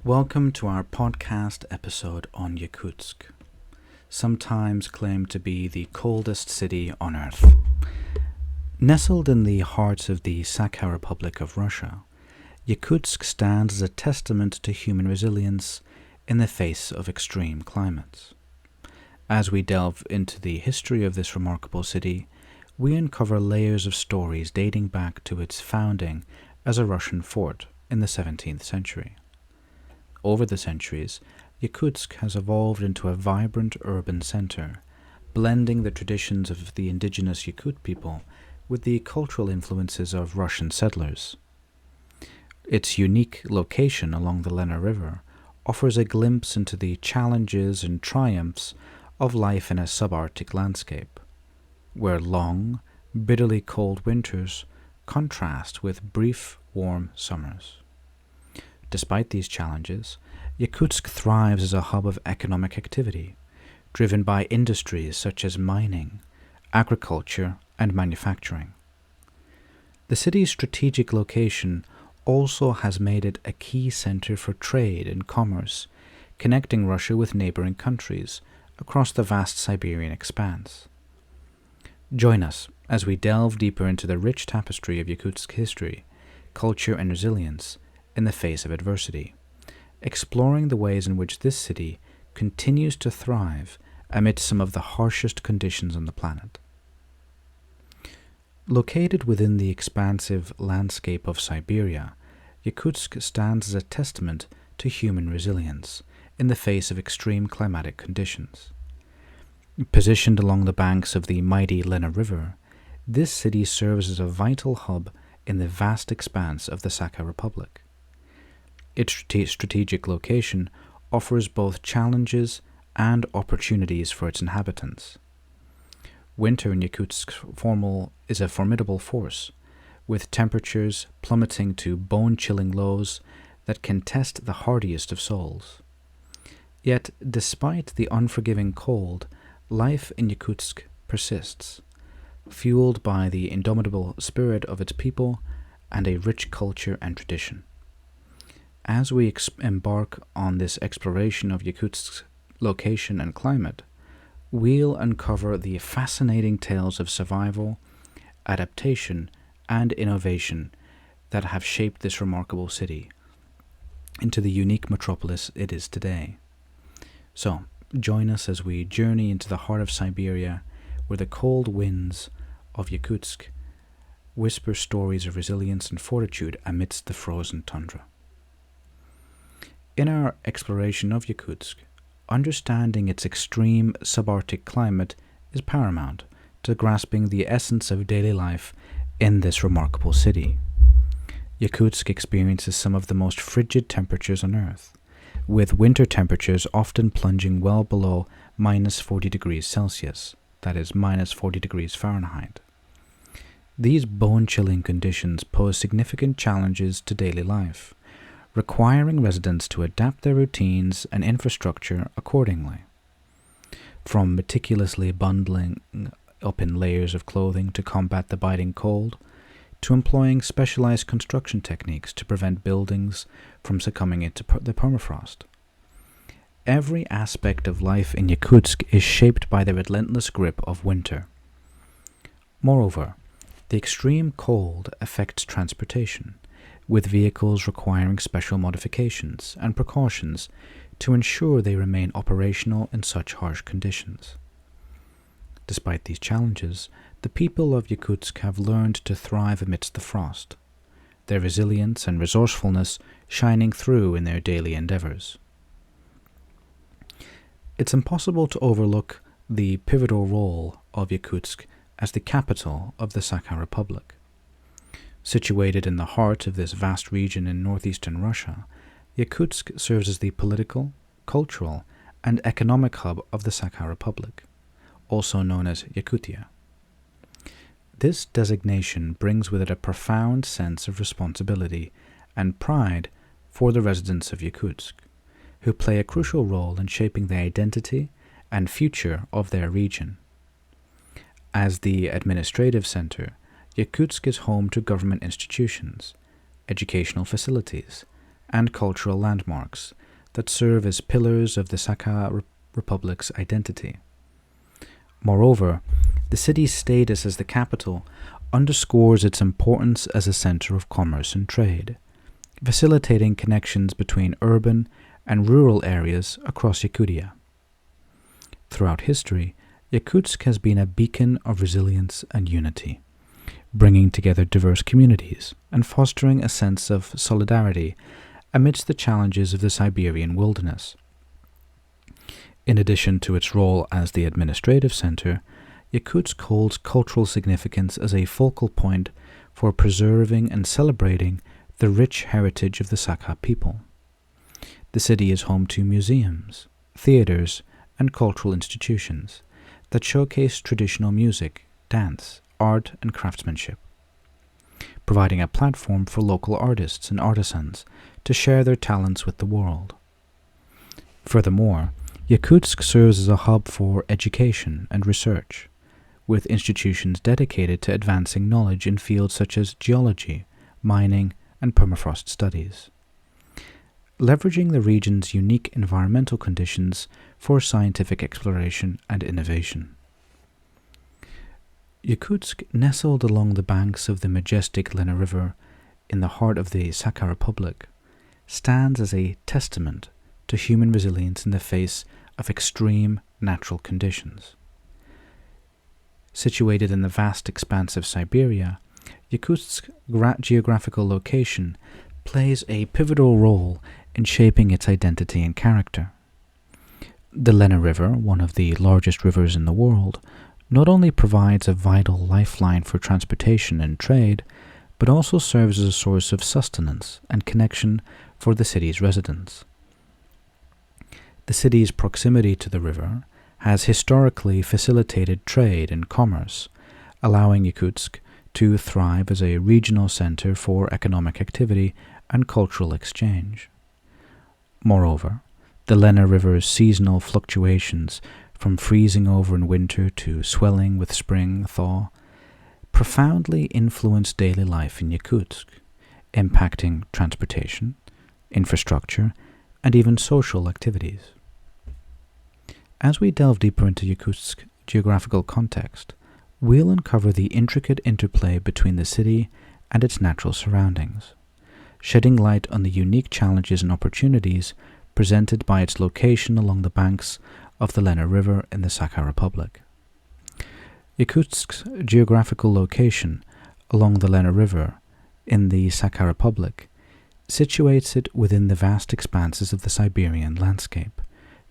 Welcome to our podcast episode on Yakutsk, sometimes claimed to be the coldest city on Earth. Nestled in the heart of the Sakha Republic of Russia, Yakutsk stands as a testament to human resilience in the face of extreme climates. As we delve into the history of this remarkable city, we uncover layers of stories dating back to its founding as a Russian fort in the 17th century. Over the centuries, Yakutsk has evolved into a vibrant urban center, blending the traditions of the indigenous Yakut people with the cultural influences of Russian settlers. Its unique location along the Lena River offers a glimpse into the challenges and triumphs of life in a subarctic landscape, where long, bitterly cold winters contrast with brief, warm summers. Despite these challenges, Yakutsk thrives as a hub of economic activity, driven by industries such as mining, agriculture, and manufacturing. The city's strategic location also has made it a key center for trade and commerce, connecting Russia with neighboring countries across the vast Siberian expanse. Join us as we delve deeper into the rich tapestry of Yakutsk history, culture, and resilience in the face of adversity, exploring the ways in which this city continues to thrive amid some of the harshest conditions on the planet. Located within the expansive landscape of Siberia, Yakutsk stands as a testament to human resilience in the face of extreme climatic conditions. Positioned along the banks of the mighty Lena River, this city serves as a vital hub in the vast expanse of the Sakha Republic. Its strategic location offers both challenges and opportunities for its inhabitants. Winter in Yakutsk is a formidable force, with temperatures plummeting to bone-chilling lows that can test the hardiest of souls. Yet, despite the unforgiving cold, life in Yakutsk persists, fueled by the indomitable spirit of its people and a rich culture and tradition. As we embark on this exploration of Yakutsk's location and climate, we'll uncover the fascinating tales of survival, adaptation, and innovation that have shaped this remarkable city into the unique metropolis it is today. So, join us as we journey into the heart of Siberia, where the cold winds of Yakutsk whisper stories of resilience and fortitude amidst the frozen tundra. In our exploration of Yakutsk, understanding its extreme subarctic climate is paramount to grasping the essence of daily life in this remarkable city. Yakutsk experiences some of the most frigid temperatures on Earth, with winter temperatures often plunging well below minus 40 degrees Celsius, that is minus 40 degrees Fahrenheit. These bone-chilling conditions pose significant challenges to daily life, requiring residents to adapt their routines and infrastructure accordingly. From meticulously bundling up in layers of clothing to combat the biting cold, to employing specialized construction techniques to prevent buildings from succumbing into the permafrost. Every aspect of life in Yakutsk is shaped by the relentless grip of winter. Moreover, the extreme cold affects transportation, with vehicles requiring special modifications and precautions to ensure they remain operational in such harsh conditions. Despite these challenges, the people of Yakutsk have learned to thrive amidst the frost, their resilience and resourcefulness shining through in their daily endeavors. It's impossible to overlook the pivotal role of Yakutsk as the capital of the Sakha Republic. Situated in the heart of this vast region in northeastern Russia, Yakutsk serves as the political, cultural, and economic hub of the Sakha Republic, also known as Yakutia. This designation brings with it a profound sense of responsibility and pride for the residents of Yakutsk, who play a crucial role in shaping the identity and future of their region. As the administrative center, Yakutsk is home to government institutions, educational facilities, and cultural landmarks that serve as pillars of the Sakha Republic's identity. Moreover, the city's status as the capital underscores its importance as a center of commerce and trade, facilitating connections between urban and rural areas across Yakutia. Throughout history, Yakutsk has been a beacon of resilience and unity, bringing together diverse communities and fostering a sense of solidarity amidst the challenges of the Siberian wilderness. In addition to its role as the administrative center, Yakutsk holds cultural significance as a focal point for preserving and celebrating the rich heritage of the Sakha people. The city is home to museums, theaters, and cultural institutions that showcase traditional music, dance, art, and craftsmanship, providing a platform for local artists and artisans to share their talents with the world. Furthermore, Yakutsk serves as a hub for education and research, with institutions dedicated to advancing knowledge in fields such as geology, mining, and permafrost studies, leveraging the region's unique environmental conditions for scientific exploration and innovation. Yakutsk, nestled along the banks of the majestic Lena River in the heart of the Sakha Republic, stands as a testament to human resilience in the face of extreme natural conditions. Situated in the vast expanse of Siberia, Yakutsk's geographical location plays a pivotal role in shaping its identity and character. The Lena River, one of the largest rivers in the world, not only provides a vital lifeline for transportation and trade, but also serves as a source of sustenance and connection for the city's residents. The city's proximity to the river has historically facilitated trade and commerce, allowing Yakutsk to thrive as a regional center for economic activity and cultural exchange. Moreover, the Lena River's seasonal fluctuations, from freezing over in winter to swelling with spring thaw, profoundly influence daily life in Yakutsk, impacting transportation, infrastructure, and even social activities. As we delve deeper into Yakutsk's geographical context, we'll uncover the intricate interplay between the city and its natural surroundings, shedding light on the unique challenges and opportunities presented by its location along the banks of the Lena River in the Sakha Republic. Yakutsk's geographical location along the Lena River in the Sakha Republic situates it within the vast expanses of the Siberian landscape,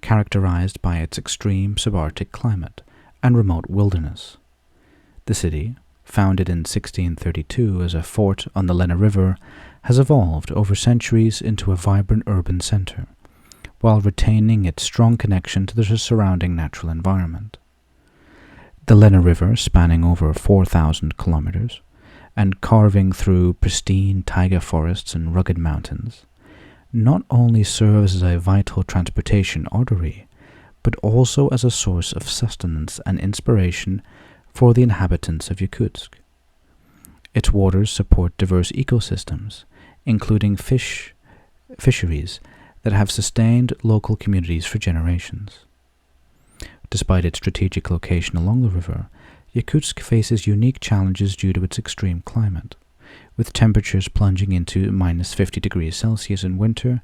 characterized by its extreme subarctic climate and remote wilderness. The city, founded in 1632 as a fort on the Lena River, has evolved over centuries into a vibrant urban center, while retaining its strong connection to the surrounding natural environment. The Lena River, spanning over 4,000 kilometers and carving through pristine taiga forests and rugged mountains, not only serves as a vital transportation artery, but also as a source of sustenance and inspiration for the inhabitants of Yakutsk. Its waters support diverse ecosystems, including fisheries that have sustained local communities for generations. Despite its strategic location along the river, Yakutsk faces unique challenges due to its extreme climate, with temperatures plunging into minus 50 degrees Celsius in winter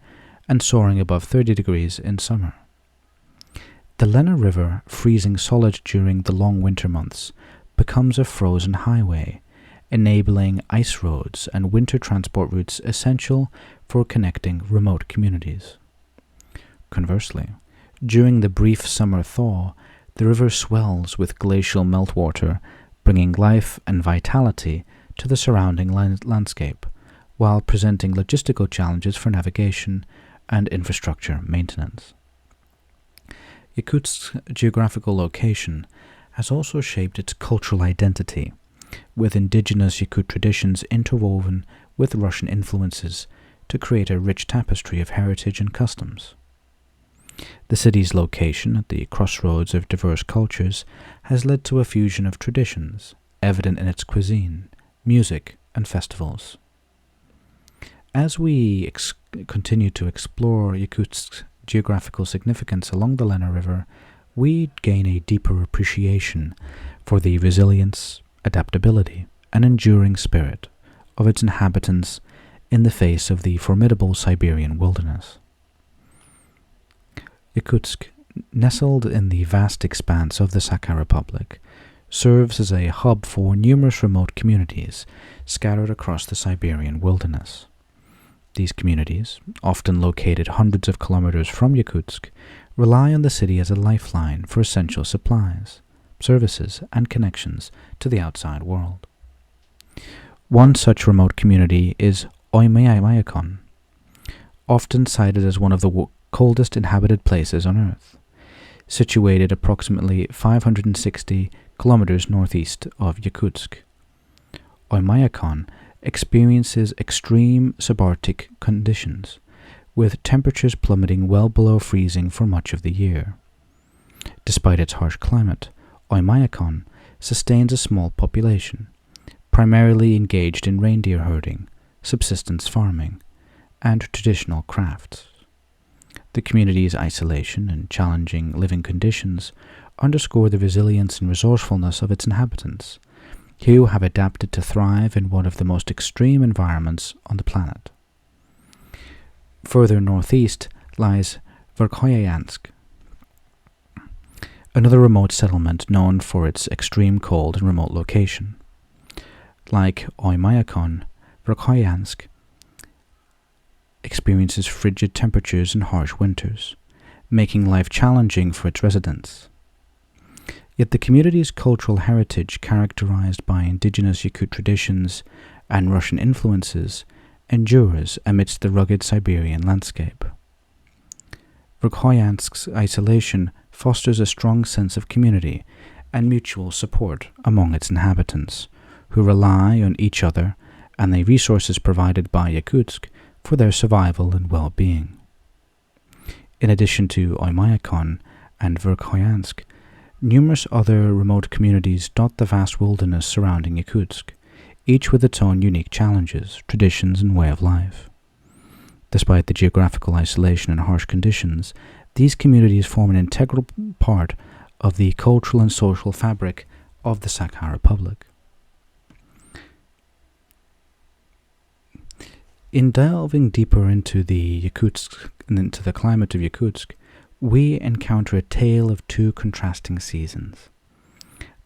and soaring above 30 degrees in summer. The Lena River, freezing solid during the long winter months, becomes a frozen highway, enabling ice roads and winter transport routes essential for connecting remote communities. Conversely, during the brief summer thaw, the river swells with glacial meltwater, bringing life and vitality to the surrounding landscape, while presenting logistical challenges for navigation and infrastructure maintenance. Yakutsk's geographical location has also shaped its cultural identity, with indigenous Yakut traditions interwoven with Russian influences to create a rich tapestry of heritage and customs. The city's location at the crossroads of diverse cultures has led to a fusion of traditions, evident in its cuisine, music, and festivals. As we continue to explore Yakutsk's geographical significance along the Lena River, we gain a deeper appreciation for the resilience, adaptability, and enduring spirit of its inhabitants in the face of the formidable Siberian wilderness. Yakutsk, nestled in the vast expanse of the Sakha Republic, serves as a hub for numerous remote communities scattered across the Siberian wilderness. These communities, often located hundreds of kilometers from Yakutsk, rely on the city as a lifeline for essential supplies, services, and connections to the outside world. One such remote community is Oymyakon, often cited as one of the coldest inhabited places on Earth, situated approximately 560 kilometers northeast of Yakutsk. Oymyakon experiences extreme subarctic conditions, with temperatures plummeting well below freezing for much of the year. Despite its harsh climate, Oymyakon sustains a small population, primarily engaged in reindeer herding, subsistence farming, and traditional crafts. The community's isolation and challenging living conditions underscore the resilience and resourcefulness of its inhabitants, who have adapted to thrive in one of the most extreme environments on the planet. Further northeast lies Verkhoyansk, another remote settlement known for its extreme cold and remote location. Like Oymyakon, Verkhoyansk experiences frigid temperatures and harsh winters, making life challenging for its residents. Yet the community's cultural heritage, characterized by indigenous Yakut traditions and Russian influences, endures amidst the rugged Siberian landscape. Verkhoyansk's isolation fosters a strong sense of community and mutual support among its inhabitants, who rely on each other and the resources provided by Yakutsk for their survival and well-being. In addition to Oymyakon and Verkhoyansk, numerous other remote communities dot the vast wilderness surrounding Yakutsk, each with its own unique challenges, traditions, and way of life. Despite the geographical isolation and harsh conditions, these communities form an integral part of the cultural and social fabric of the Sakha Republic. In delving deeper into the Yakutsk and into the climate of Yakutsk, we encounter a tale of two contrasting seasons: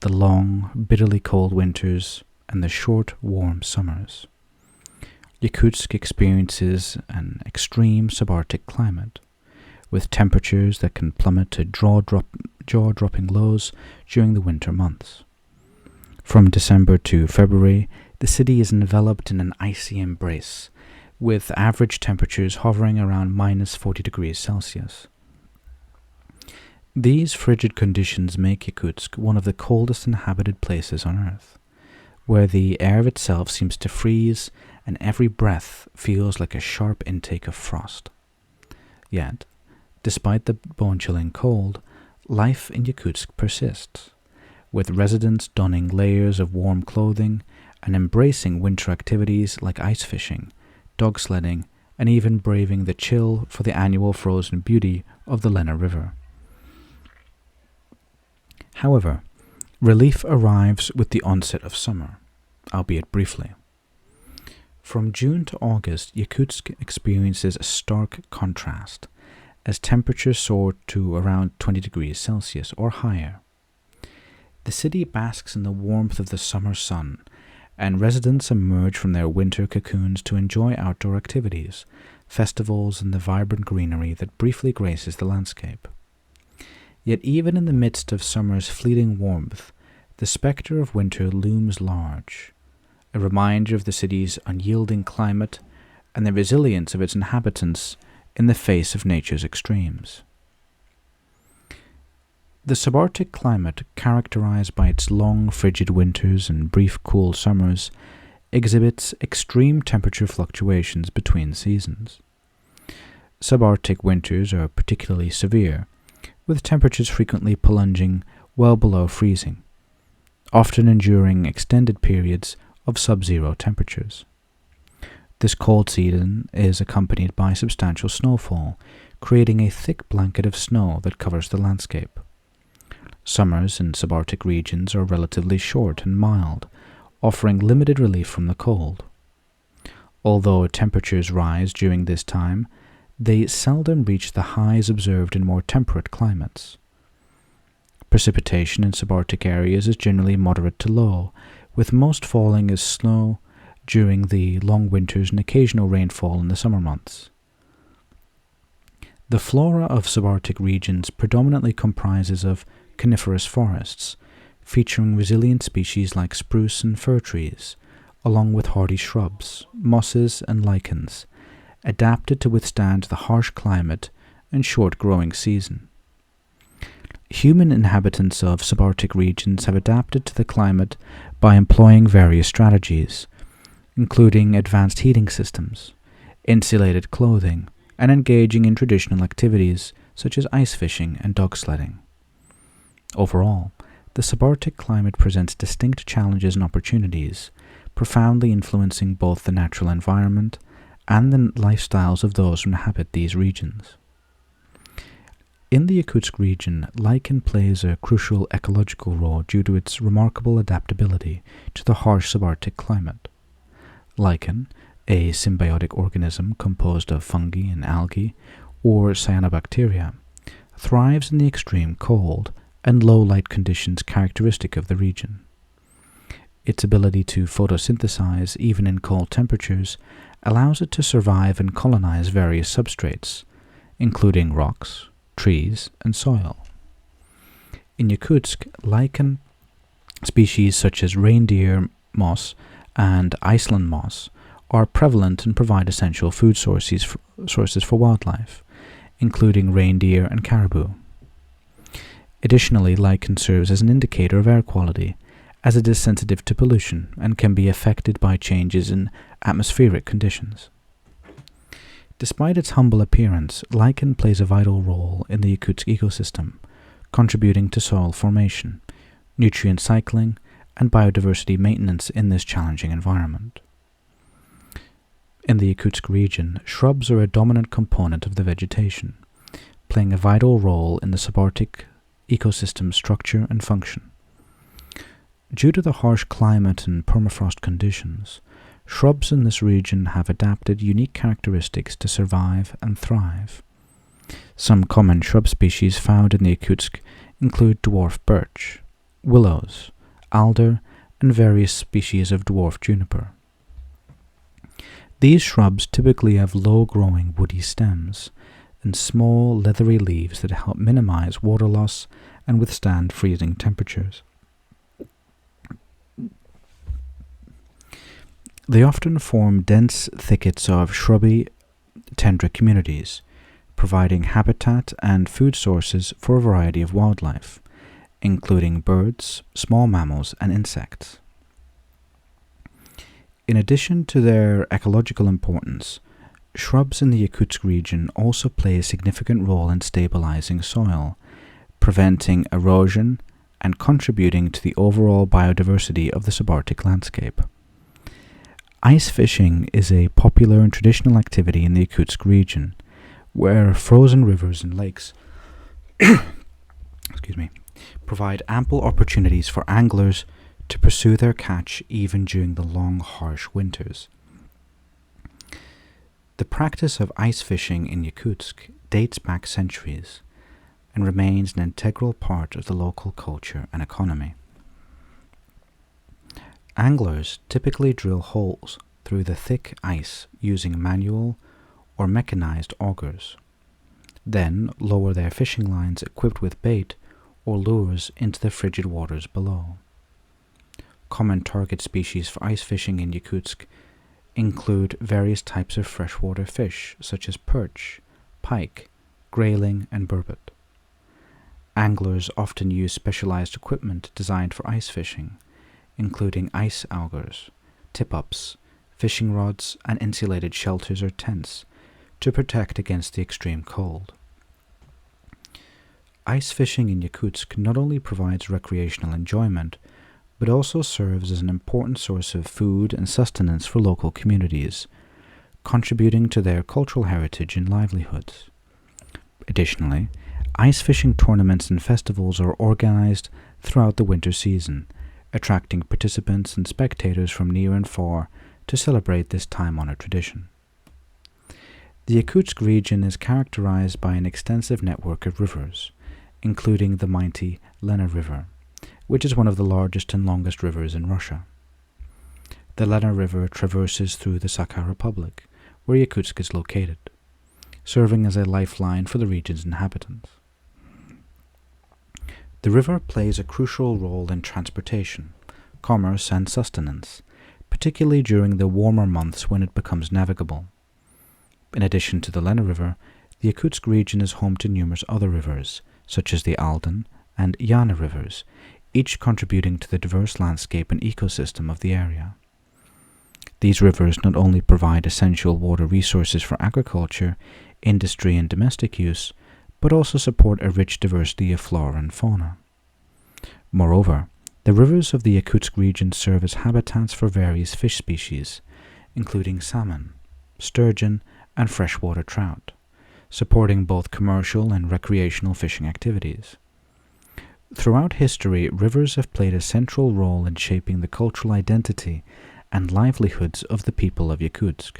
the long, bitterly cold winters and the short, warm summers. Yakutsk experiences an extreme subarctic climate, with temperatures that can plummet to jaw-dropping lows during the winter months. From December to February, the city is enveloped in an icy embrace, with average temperatures hovering around minus 40 degrees Celsius. These frigid conditions make Yakutsk one of the coldest inhabited places on Earth, where the air itself seems to freeze and every breath feels like a sharp intake of frost. Yet, despite the bone-chilling cold, life in Yakutsk persists, with residents donning layers of warm clothing and embracing winter activities like ice fishing, dog sledding, and even braving the chill for the annual frozen beauty of the Lena River. However, relief arrives with the onset of summer, albeit briefly. From June to August, Yakutsk experiences a stark contrast, as temperatures soar to around 20 degrees Celsius or higher. The city basks in the warmth of the summer sun, and residents emerge from their winter cocoons to enjoy outdoor activities, festivals, and the vibrant greenery that briefly graces the landscape. Yet even in the midst of summer's fleeting warmth, the spectre of winter looms large, a reminder of the city's unyielding climate and the resilience of its inhabitants in the face of nature's extremes. The subarctic climate, characterized by its long, frigid winters and brief, cool summers, exhibits extreme temperature fluctuations between seasons. Subarctic winters are particularly severe, with temperatures frequently plunging well below freezing, often enduring extended periods of sub-zero temperatures. This cold season is accompanied by substantial snowfall, creating a thick blanket of snow that covers the landscape. Summers in subarctic regions are relatively short and mild, offering limited relief from the cold. Although temperatures rise during this time, they seldom reach the highs observed in more temperate climates. Precipitation in subarctic areas is generally moderate to low, with most falling as snow during the long winters and occasional rainfall in the summer months. The flora of subarctic regions predominantly comprises of coniferous forests, featuring resilient species like spruce and fir trees, along with hardy shrubs, mosses, and lichens, adapted to withstand the harsh climate and short growing season. Human inhabitants of subarctic regions have adapted to the climate by employing various strategies, including advanced heating systems, insulated clothing, and engaging in traditional activities such as ice fishing and dog sledding. Overall, the subarctic climate presents distinct challenges and opportunities, profoundly influencing both the natural environment and the lifestyles of those who inhabit these regions. In the Yakutsk region, lichen plays a crucial ecological role due to its remarkable adaptability to the harsh subarctic climate. Lichen, a symbiotic organism composed of fungi and algae, or cyanobacteria, thrives in the extreme cold and low light conditions characteristic of the region. Its ability to photosynthesize even in cold temperatures allows it to survive and colonize various substrates, including rocks, trees, and soil. In Yakutsk, lichen species such as reindeer moss and Iceland moss are prevalent and provide essential food sources for wildlife, including reindeer and caribou. Additionally, lichen serves as an indicator of air quality, as it is sensitive to pollution and can be affected by changes in atmospheric conditions. Despite its humble appearance, lichen plays a vital role in the Yakutsk ecosystem, contributing to soil formation, nutrient cycling, and biodiversity maintenance in this challenging environment. In the Yakutsk region, shrubs are a dominant component of the vegetation, playing a vital role in the subarctic ecosystem structure and function. Due to the harsh climate and permafrost conditions, shrubs in this region have adapted unique characteristics to survive and thrive. Some common shrub species found in the Yakutsk include dwarf birch, willows, alder, and various species of dwarf juniper. These shrubs typically have low-growing woody stems and small leathery leaves that help minimize water loss and withstand freezing temperatures. They often form dense thickets of shrubby tundra communities, providing habitat and food sources for a variety of wildlife, including birds, small mammals, and insects. In addition to their ecological importance, shrubs in the Yakutsk region also play a significant role in stabilizing soil, preventing erosion, and contributing to the overall biodiversity of the subarctic landscape. Ice fishing is a popular and traditional activity in the Yakutsk region, where frozen rivers and lakes provide ample opportunities for anglers to pursue their catch even during the long, harsh winters. The practice of ice fishing in Yakutsk dates back centuries and remains an integral part of the local culture and economy. Anglers typically drill holes through the thick ice using manual or mechanized augers, then lower their fishing lines equipped with bait or lures into the frigid waters below. Common target species for ice fishing in Yakutsk include various types of freshwater fish such as perch, pike, grayling, and burbot. Anglers often use specialized equipment designed for ice fishing, including ice augers, tip-ups, fishing rods, and insulated shelters or tents to protect against the extreme cold. Ice fishing in Yakutsk not only provides recreational enjoyment, but also serves as an important source of food and sustenance for local communities, contributing to their cultural heritage and livelihoods. Additionally, ice fishing tournaments and festivals are organized throughout the winter season, attracting participants and spectators from near and far to celebrate this time-honored tradition. The Yakutsk region is characterized by an extensive network of rivers, including the mighty Lena River, which is one of the largest and longest rivers in Russia. The Lena River traverses through the Sakha Republic, where Yakutsk is located, serving as a lifeline for the region's inhabitants. The river plays a crucial role in transportation, commerce, and sustenance, particularly during the warmer months when it becomes navigable. In addition to the Lena River, the Yakutsk region is home to numerous other rivers, such as the Aldan and Yana rivers, each contributing to the diverse landscape and ecosystem of the area. These rivers not only provide essential water resources for agriculture, industry, and domestic use, but also support a rich diversity of flora and fauna. Moreover, the rivers of the Yakutsk region serve as habitats for various fish species, including salmon, sturgeon, and freshwater trout, supporting both commercial and recreational fishing activities. Throughout history, rivers have played a central role in shaping the cultural identity and livelihoods of the people of Yakutsk,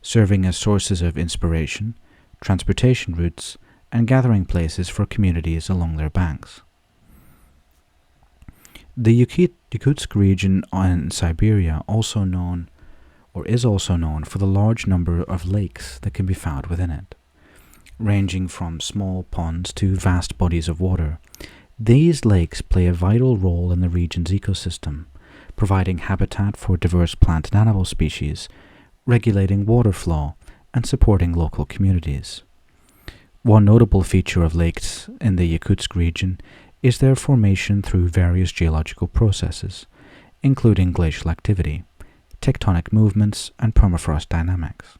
serving as sources of inspiration, transportation routes, and gathering places for communities along their banks. The Yakutsk region in Siberia is also known for the large number of lakes that can be found within it. Ranging from small ponds to vast bodies of water, these lakes play a vital role in the region's ecosystem, providing habitat for diverse plant and animal species, regulating water flow, and supporting local communities. One notable feature of lakes in the Yakutsk region is their formation through various geological processes, including glacial activity, tectonic movements, and permafrost dynamics.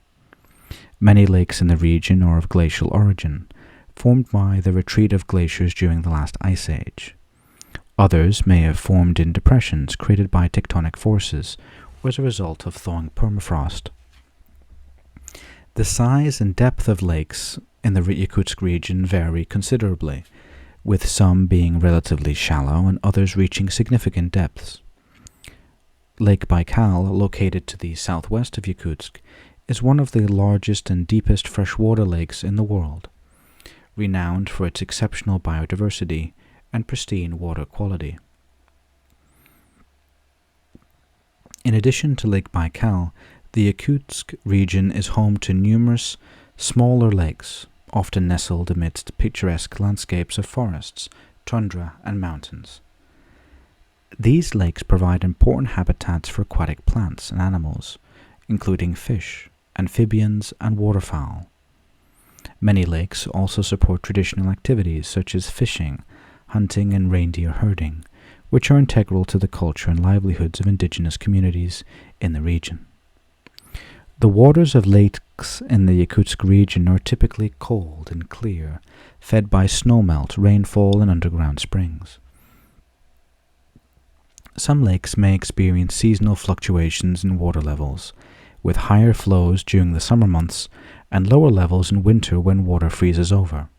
Many lakes in the region are of glacial origin, formed by the retreat of glaciers during the last ice age. Others may have formed in depressions created by tectonic forces or as a result of thawing permafrost. The size and depth of lakes in the Yakutsk region vary considerably, with some being relatively shallow and others reaching significant depths. Lake Baikal, located to the southwest of Yakutsk, is one of the largest and deepest freshwater lakes in the world, renowned for its exceptional biodiversity and pristine water quality. In addition to Lake Baikal, the Yakutsk region is home to numerous smaller lakes, often nestled amidst picturesque landscapes of forests, tundra, and mountains. These lakes provide important habitats for aquatic plants and animals, including fish, amphibians, and waterfowl. Many lakes also support traditional activities such as fishing, hunting, and reindeer herding, which are integral to the culture and livelihoods of indigenous communities in the region. The waters of lakes in the Yakutsk region are typically cold and clear, fed by snowmelt, rainfall, and underground springs. Some lakes may experience seasonal fluctuations in water levels, with higher flows during the summer months and lower levels in winter when water freezes over.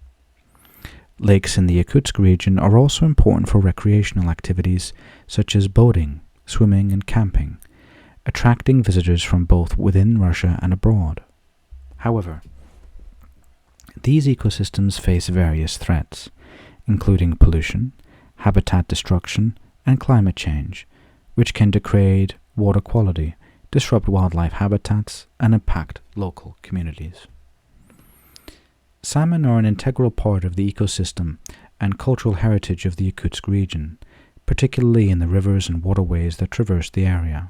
Lakes in the Yakutsk region are also important for recreational activities such as boating, swimming, and camping, attracting visitors from both within Russia and abroad. However, these ecosystems face various threats, including pollution, habitat destruction, and climate change, which can degrade water quality, disrupt wildlife habitats, and impact local communities. Salmon are an integral part of the ecosystem and cultural heritage of the Yakutsk region, particularly in the rivers and waterways that traverse the area.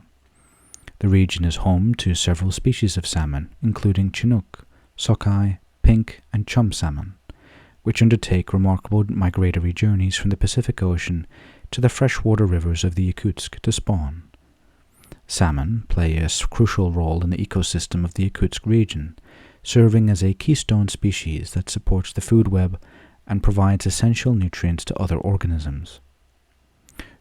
The region is home to several species of salmon, including Chinook, sockeye, pink, and chum salmon, which undertake remarkable migratory journeys from the Pacific Ocean to the freshwater rivers of the Yakutsk to spawn. Salmon play a crucial role in the ecosystem of the Yakutsk region, serving as a keystone species that supports the food web and provides essential nutrients to other organisms.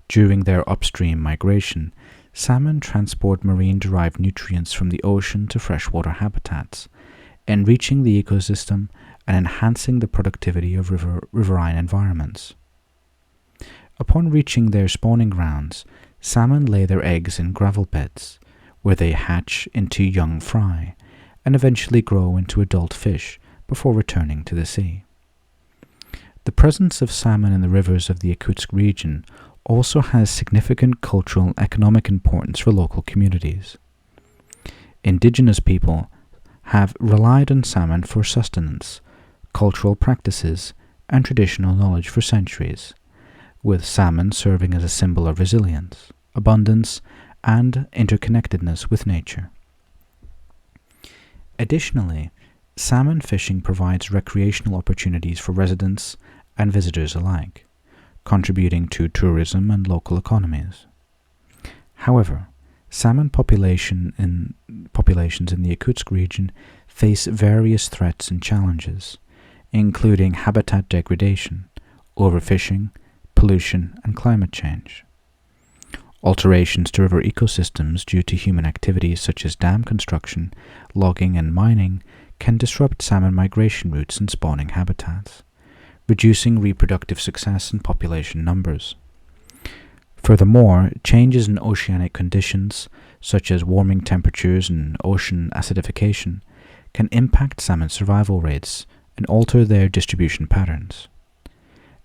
During their upstream migration, Salmon transport marine-derived nutrients from the ocean to freshwater habitats, enriching the ecosystem and enhancing the productivity of riverine environments. Upon reaching their spawning grounds, salmon lay their eggs in gravel beds, where they hatch into young fry and eventually grow into adult fish before returning to the sea. The presence of salmon in the rivers of the Yakutsk region also has significant cultural and economic importance for local communities. Indigenous people have relied on salmon for sustenance, cultural practices, and traditional knowledge for centuries, with salmon serving as a symbol of resilience, abundance, and interconnectedness with nature. Additionally, salmon fishing provides recreational opportunities for residents and visitors alike, contributing to tourism and local economies. However, salmon populations in the Yakutsk region face various threats and challenges, including habitat degradation, overfishing, pollution, and climate change. Alterations to river ecosystems due to human activities such as dam construction, logging, and mining can disrupt salmon migration routes and spawning habitats, reducing reproductive success and population numbers. Furthermore, changes in oceanic conditions, such as warming temperatures and ocean acidification, can impact salmon survival rates and alter their distribution patterns.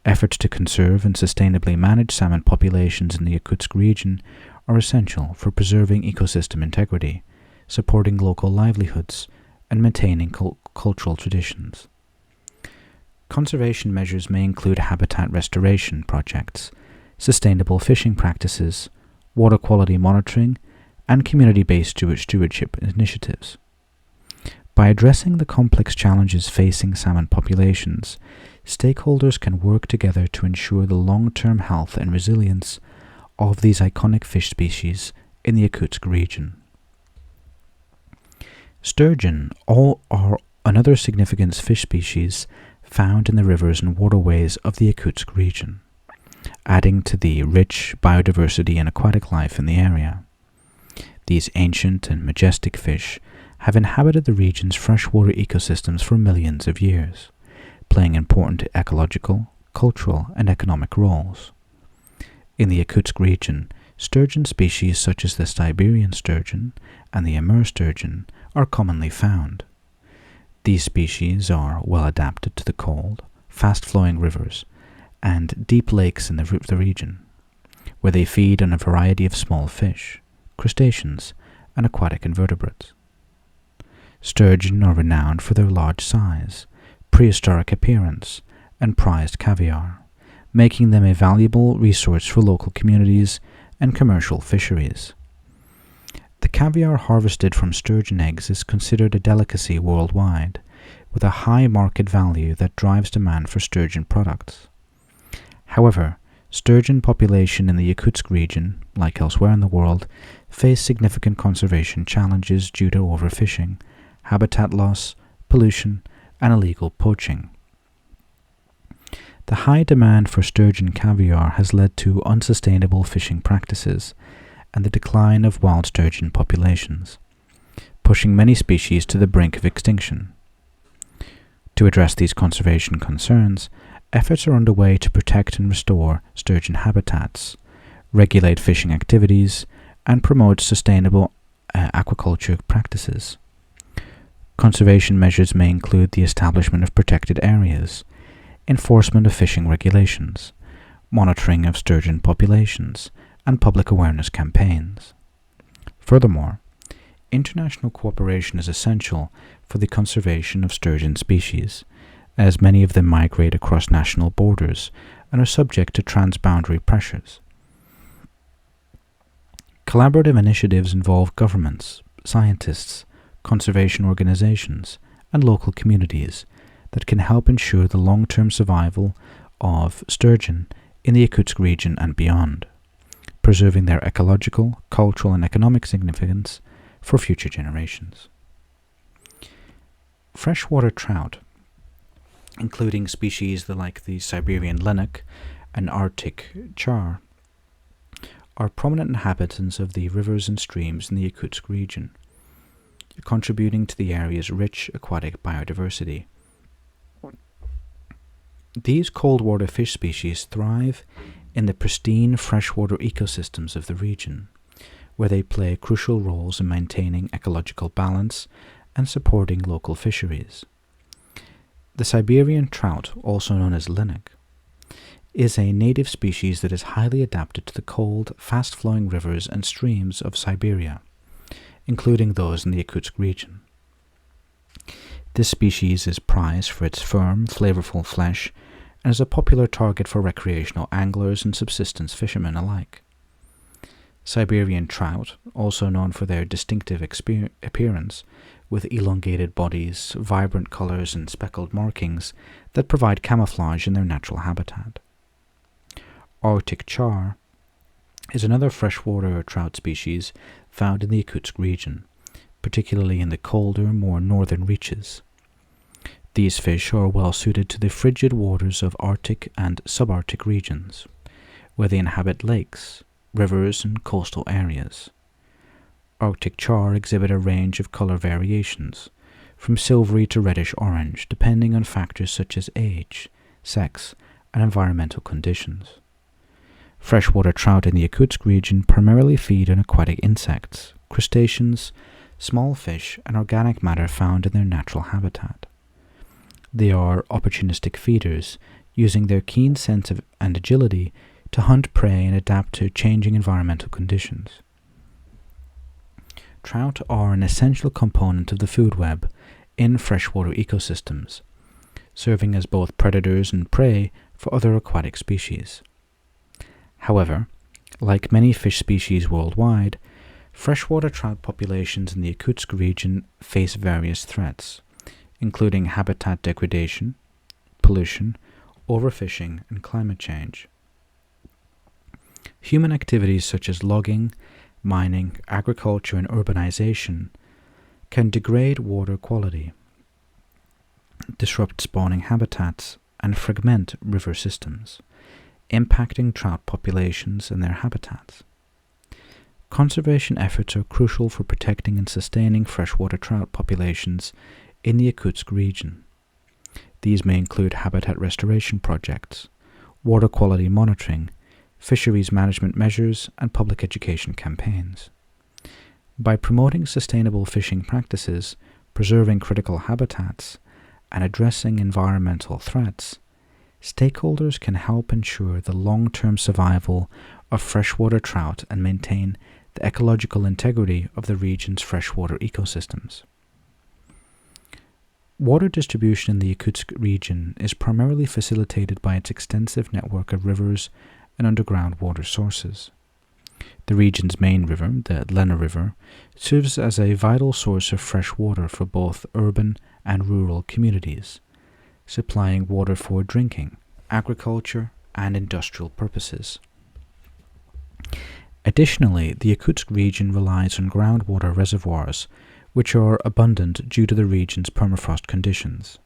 Efforts to conserve and sustainably manage salmon populations in the Yakutsk region are essential for preserving ecosystem integrity, supporting local livelihoods, and maintaining cultural traditions. Conservation measures may include habitat restoration projects, sustainable fishing practices, water quality monitoring, and community-based stewardship initiatives. By addressing the complex challenges facing salmon populations, stakeholders can work together to ensure the long-term health and resilience of these iconic fish species in the Yakutsk region. Sturgeon are another significant fish species found in the rivers and waterways of the Yakutsk region, adding to the rich biodiversity and aquatic life in the area. These ancient and majestic fish have inhabited the region's freshwater ecosystems for millions of years, playing important ecological, cultural, and economic roles. In the Yakutsk region, sturgeon species such as the Siberian sturgeon and the Amur sturgeon are commonly found. These species are well adapted to the cold, fast-flowing rivers and deep lakes in the region, where they feed on a variety of small fish, crustaceans, and aquatic invertebrates. Sturgeon are renowned for their large size, prehistoric appearance, and prized caviar, making them a valuable resource for local communities and commercial fisheries. The caviar harvested from sturgeon eggs is considered a delicacy worldwide, with a high market value that drives demand for sturgeon products. However, sturgeon population in the Yakutsk region, like elsewhere in the world, face significant conservation challenges due to overfishing, habitat loss, pollution, and illegal poaching. The high demand for sturgeon caviar has led to unsustainable fishing practices and the decline of wild sturgeon populations, pushing many species to the brink of extinction. To address these conservation concerns, efforts are underway to protect and restore sturgeon habitats, regulate fishing activities, and promote sustainable aquaculture practices. Conservation measures may include the establishment of protected areas, enforcement of fishing regulations, monitoring of sturgeon populations, and public awareness campaigns. Furthermore, international cooperation is essential for the conservation of sturgeon species, as many of them migrate across national borders and are subject to transboundary pressures. Collaborative initiatives involve governments, scientists, conservation organizations, and local communities that can help ensure the long-term survival of sturgeon in the Yakutsk region and beyond, preserving their ecological, cultural, and economic significance for future generations. Freshwater trout, including species like the Siberian linnock and Arctic char, are prominent inhabitants of the rivers and streams in the Yakutsk region, contributing to the area's rich aquatic biodiversity. These cold-water fish species thrive in the pristine freshwater ecosystems of the region, where they play crucial roles in maintaining ecological balance and supporting local fisheries. The Siberian trout, also known as linnik, is a native species that is highly adapted to the cold, fast-flowing rivers and streams of Siberia, including those in the Yakutsk region. This species is prized for its firm, flavorful flesh and is a popular target for recreational anglers and subsistence fishermen alike. Siberian trout, also known for their distinctive appearance, with elongated bodies, vibrant colors, and speckled markings that provide camouflage in their natural habitat. Arctic char is another freshwater trout species found in the Yakutsk region, particularly in the colder, more northern reaches. These fish are well suited to the frigid waters of Arctic and subarctic regions, where they inhabit lakes, rivers, and coastal areas. Arctic char exhibit a range of color variations, from silvery to reddish-orange, depending on factors such as age, sex, and environmental conditions. Freshwater trout in the Yakutsk region primarily feed on aquatic insects, crustaceans, small fish, and organic matter found in their natural habitat. They are opportunistic feeders, using their keen sense and agility to hunt prey and adapt to changing environmental conditions. Trout are an essential component of the food web in freshwater ecosystems, serving as both predators and prey for other aquatic species. However, like many fish species worldwide, freshwater trout populations in the Yakutsk region face various threats, including habitat degradation, pollution, overfishing, and climate change. Human activities such as logging, mining, agriculture, and urbanization can degrade water quality, disrupt spawning habitats, and fragment river systems, impacting trout populations and their habitats. Conservation efforts are crucial for protecting and sustaining freshwater trout populations in the Yakutsk region. These may include habitat restoration projects, water quality monitoring, fisheries management measures, and public education campaigns. By promoting sustainable fishing practices, preserving critical habitats, and addressing environmental threats, stakeholders can help ensure the long-term survival of freshwater trout and maintain the ecological integrity of the region's freshwater ecosystems. Water distribution in the Yakutsk region is primarily facilitated by its extensive network of rivers and underground water sources. The region's main river, the Lena River, serves as a vital source of fresh water for both urban and rural communities, supplying water for drinking, agriculture, and industrial purposes. Additionally, the Yakutsk region relies on groundwater reservoirs, which are abundant due to the region's permafrost conditions.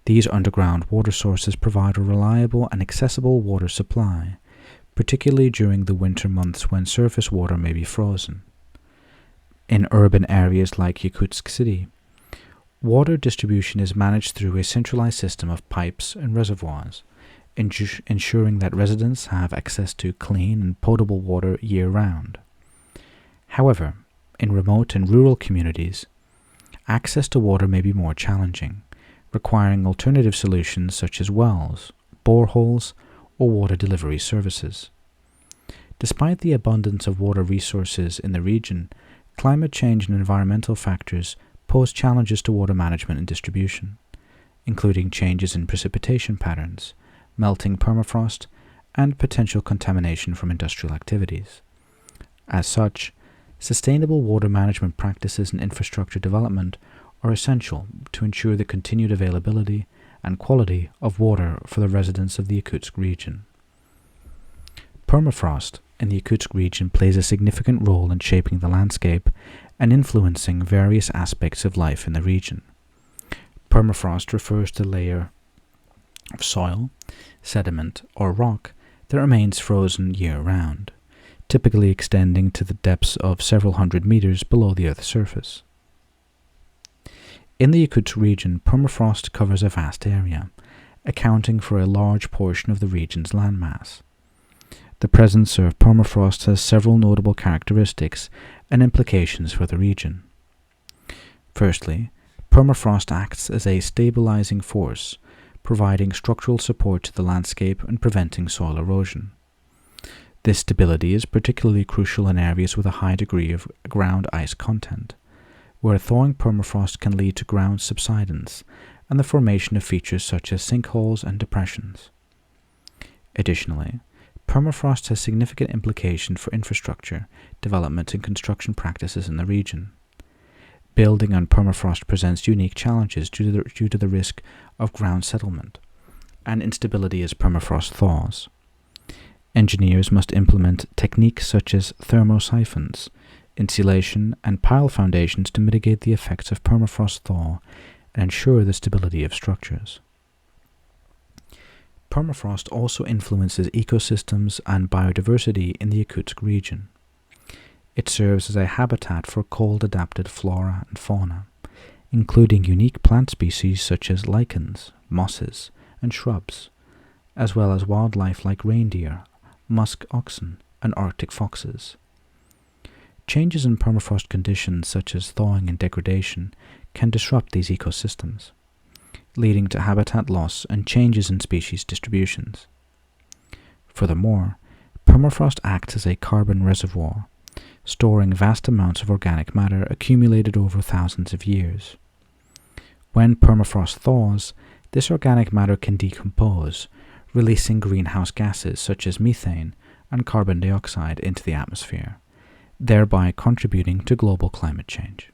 These underground water sources provide a reliable and accessible water supply, particularly during the winter months when surface water may be frozen. In urban areas like Yakutsk City, water distribution is managed through a centralized system of pipes and reservoirs, ensuring that residents have access to clean and potable water year-round. However, in remote and rural communities, access to water may be more challenging, requiring alternative solutions such as wells, boreholes, or water delivery services. Despite the abundance of water resources in the region, climate change and environmental factors pose challenges to water management and distribution, including changes in precipitation patterns, melting permafrost, and potential contamination from industrial activities. As such, sustainable water management practices and infrastructure development are essential to ensure the continued availability and quality of water for the residents of the Yakutsk region. Permafrost in the Yakutsk region plays a significant role in shaping the landscape and influencing various aspects of life in the region. Permafrost refers to the layer of soil, sediment, or rock that remains frozen year-round, typically extending to the depths of several hundred meters below the Earth's surface. In the Yakutsk region, permafrost covers a vast area, accounting for a large portion of the region's landmass. The presence of permafrost has several notable characteristics and implications for the region. Firstly, permafrost acts as a stabilizing force, providing structural support to the landscape and preventing soil erosion. This stability is particularly crucial in areas with a high degree of ground ice content, where thawing permafrost can lead to ground subsidence and the formation of features such as sinkholes and depressions. Additionally, permafrost has significant implications for infrastructure, development, and construction practices in the region. Building on permafrost presents unique challenges due to the risk of ground settlement and instability as permafrost thaws. Engineers must implement techniques such as thermosiphons, insulation, and pile foundations to mitigate the effects of permafrost thaw and ensure the stability of structures. Permafrost also influences ecosystems and biodiversity in the Yakutsk region. It serves as a habitat for cold-adapted flora and fauna, including unique plant species such as lichens, mosses, and shrubs, as well as wildlife like reindeer, musk oxen, and Arctic foxes. Changes in permafrost conditions such as thawing and degradation can disrupt these ecosystems, leading to habitat loss and changes in species distributions. Furthermore, permafrost acts as a carbon reservoir, storing vast amounts of organic matter accumulated over thousands of years. When permafrost thaws, this organic matter can decompose, releasing greenhouse gases such as methane and carbon dioxide into the atmosphere, thereby contributing to global climate change.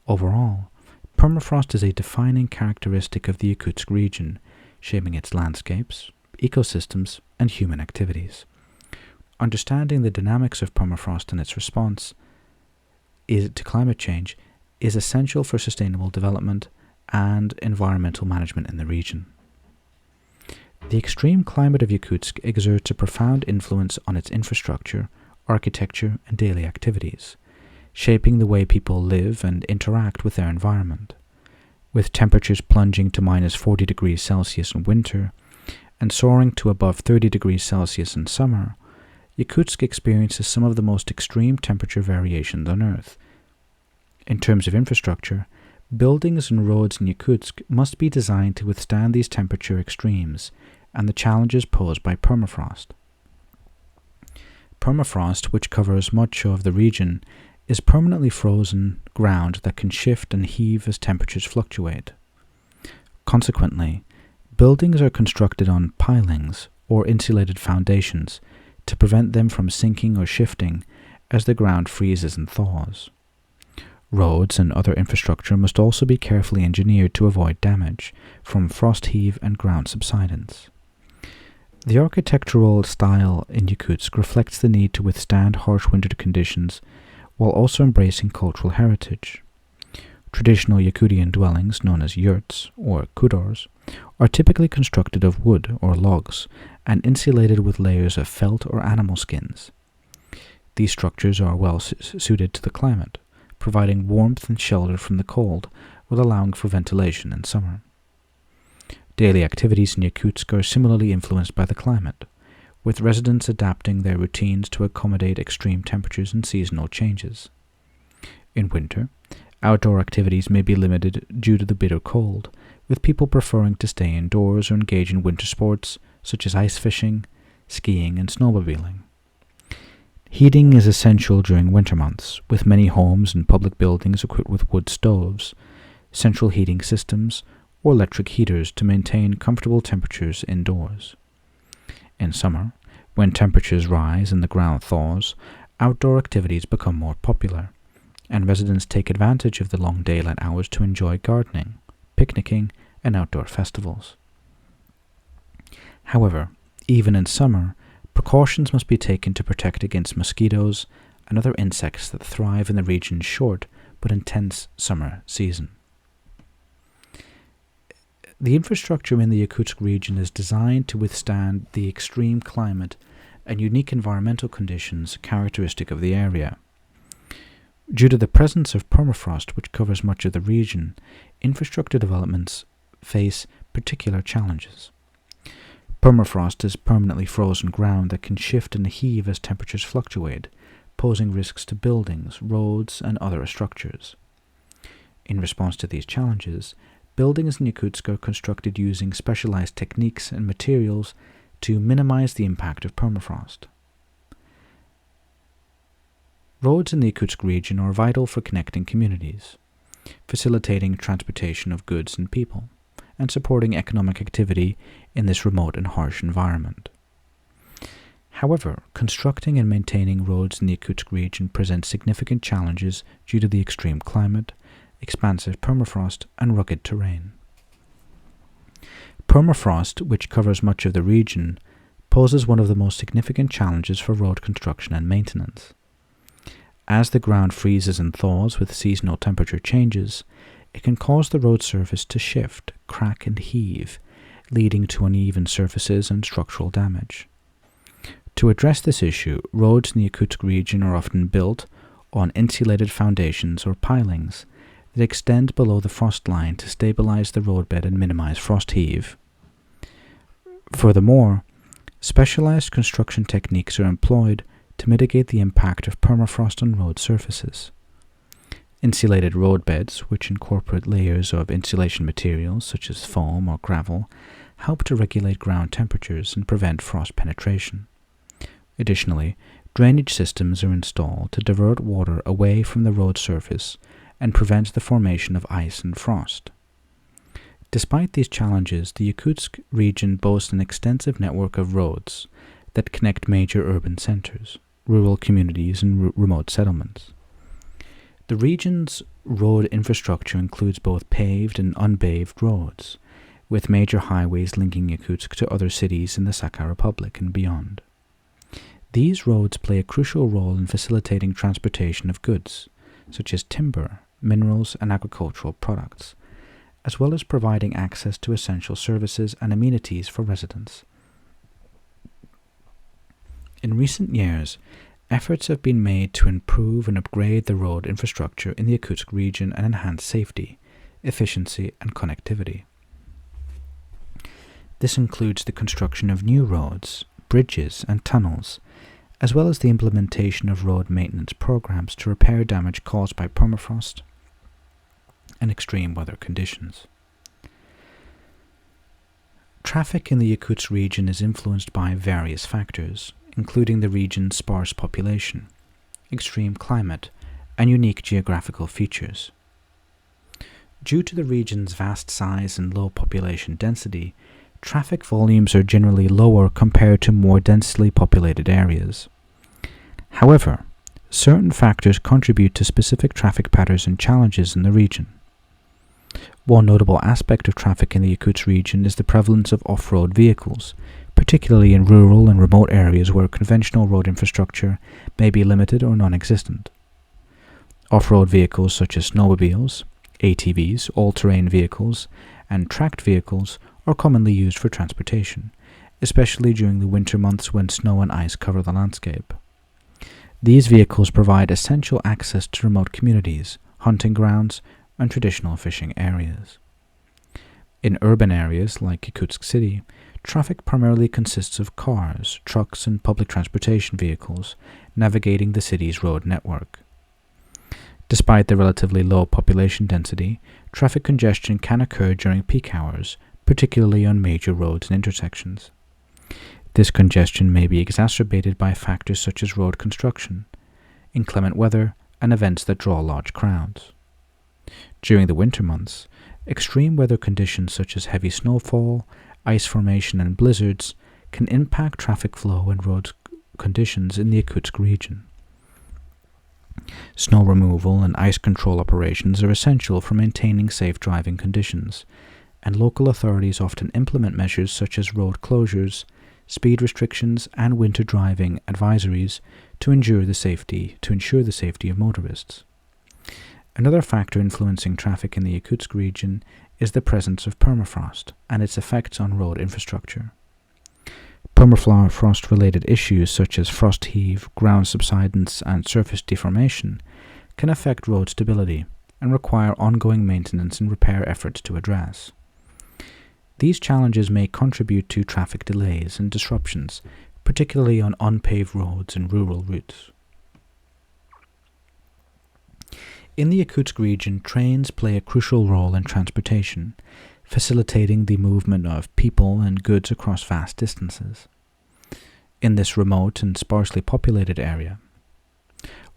Overall, permafrost is a defining characteristic of the Yakutsk region, shaping its landscapes, ecosystems, and human activities. Understanding the dynamics of permafrost and its response to climate change is essential for sustainable development and environmental management in the region. The extreme climate of Yakutsk exerts a profound influence on its infrastructure, architecture, and daily activities, shaping the way people live and interact with their environment. With temperatures plunging to minus 40 degrees Celsius in winter and soaring to above 30 degrees Celsius in summer, Yakutsk experiences some of the most extreme temperature variations on Earth. In terms of infrastructure, buildings and roads in Yakutsk must be designed to withstand these temperature extremes and the challenges posed by permafrost. Permafrost, which covers much of the region, is permanently frozen ground that can shift and heave as temperatures fluctuate. Consequently, buildings are constructed on pilings or insulated foundations to prevent them from sinking or shifting as the ground freezes and thaws. Roads and other infrastructure must also be carefully engineered to avoid damage from frost heave and ground subsidence. The architectural style in Yakutsk reflects the need to withstand harsh winter conditions while also embracing cultural heritage. Traditional Yakutian dwellings, known as yurts or kudars, are typically constructed of wood or logs and insulated with layers of felt or animal skins. These structures are well suited to the climate, providing warmth and shelter from the cold while allowing for ventilation in summer. Daily activities in Yakutsk are similarly influenced by the climate, with residents adapting their routines to accommodate extreme temperatures and seasonal changes. In winter, outdoor activities may be limited due to the bitter cold, with people preferring to stay indoors or engage in winter sports such as ice fishing, skiing, and snowmobiling. Heating is essential during winter months, with many homes and public buildings equipped with wood stoves, central heating systems, or electric heaters to maintain comfortable temperatures indoors. In summer, when temperatures rise and the ground thaws, outdoor activities become more popular, and residents take advantage of the long daylight hours to enjoy gardening, picnicking, and outdoor festivals. However, even in summer, precautions must be taken to protect against mosquitoes and other insects that thrive in the region's short but intense summer season. The infrastructure in the Yakutsk region is designed to withstand the extreme climate and unique environmental conditions characteristic of the area. Due to the presence of permafrost, which covers much of the region, infrastructure developments face particular challenges. Permafrost is permanently frozen ground that can shift and heave as temperatures fluctuate, posing risks to buildings, roads, and other structures. In response to these challenges, buildings in Yakutsk are constructed using specialized techniques and materials to minimize the impact of permafrost. Roads in the Yakutsk region are vital for connecting communities, facilitating transportation of goods and people, and supporting economic activity in this remote and harsh environment. However, constructing and maintaining roads in the Yakutsk region presents significant challenges due to the extreme climate, expansive permafrost, and rugged terrain. Permafrost, which covers much of the region, poses one of the most significant challenges for road construction and maintenance. As the ground freezes and thaws with seasonal temperature changes, it can cause the road surface to shift, crack, and heave, leading to uneven surfaces and structural damage. To address this issue, roads in the Yakutsk region are often built on insulated foundations or pilings that extend below the frost line to stabilize the roadbed and minimize frost heave. Furthermore, specialized construction techniques are employed to mitigate the impact of permafrost on road surfaces. Insulated roadbeds, which incorporate layers of insulation materials such as foam or gravel, help to regulate ground temperatures and prevent frost penetration. Additionally, drainage systems are installed to divert water away from the road surface and prevent the formation of ice and frost. Despite these challenges, the Yakutsk region boasts an extensive network of roads that connect major urban centers, rural communities, and remote settlements. The region's road infrastructure includes both paved and unpaved roads, with major highways linking Yakutsk to other cities in the Sakha Republic and beyond. These roads play a crucial role in facilitating transportation of goods, such as timber, minerals, and agricultural products, as well as providing access to essential services and amenities for residents. In recent years, efforts have been made to improve and upgrade the road infrastructure in the Yakutsk region and enhance safety, efficiency, and connectivity. This includes the construction of new roads, bridges, and tunnels, as well as the implementation of road maintenance programs to repair damage caused by permafrost and extreme weather conditions. Traffic in the Yakutsk region is influenced by various factors, including the region's sparse population, extreme climate, and unique geographical features. Due to the region's vast size and low population density, traffic volumes are generally lower compared to more densely populated areas. However, certain factors contribute to specific traffic patterns and challenges in the region. One notable aspect of traffic in the Yakutsk region is the prevalence of off-road vehicles, particularly in rural and remote areas where conventional road infrastructure may be limited or non-existent. Off-road vehicles such as snowmobiles, ATVs, all-terrain vehicles, and tracked vehicles are commonly used for transportation, especially during the winter months when snow and ice cover the landscape. These vehicles provide essential access to remote communities, hunting grounds, and traditional fishing areas. In urban areas like Yakutsk City, traffic primarily consists of cars, trucks, and public transportation vehicles navigating the city's road network. Despite the relatively low population density, traffic congestion can occur during peak hours, particularly on major roads and intersections. This congestion may be exacerbated by factors such as road construction, inclement weather, and events that draw large crowds. During the winter months, extreme weather conditions such as heavy snowfall, ice formation, and blizzards can impact traffic flow and road conditions in the Yakutsk region. Snow removal and ice control operations are essential for maintaining safe driving conditions, and local authorities often implement measures such as road closures, speed restrictions, and winter driving advisories to ensure the safety of motorists. Another factor influencing traffic in the Yakutsk region is the presence of permafrost and its effects on road infrastructure. Permafrost-related issues such as frost heave, ground subsidence, and surface deformation can affect road stability and require ongoing maintenance and repair efforts to address. These challenges may contribute to traffic delays and disruptions, particularly on unpaved roads and rural routes. In the Yakutsk region, trains play a crucial role in transportation, facilitating the movement of people and goods across vast distances. In this remote and sparsely populated area,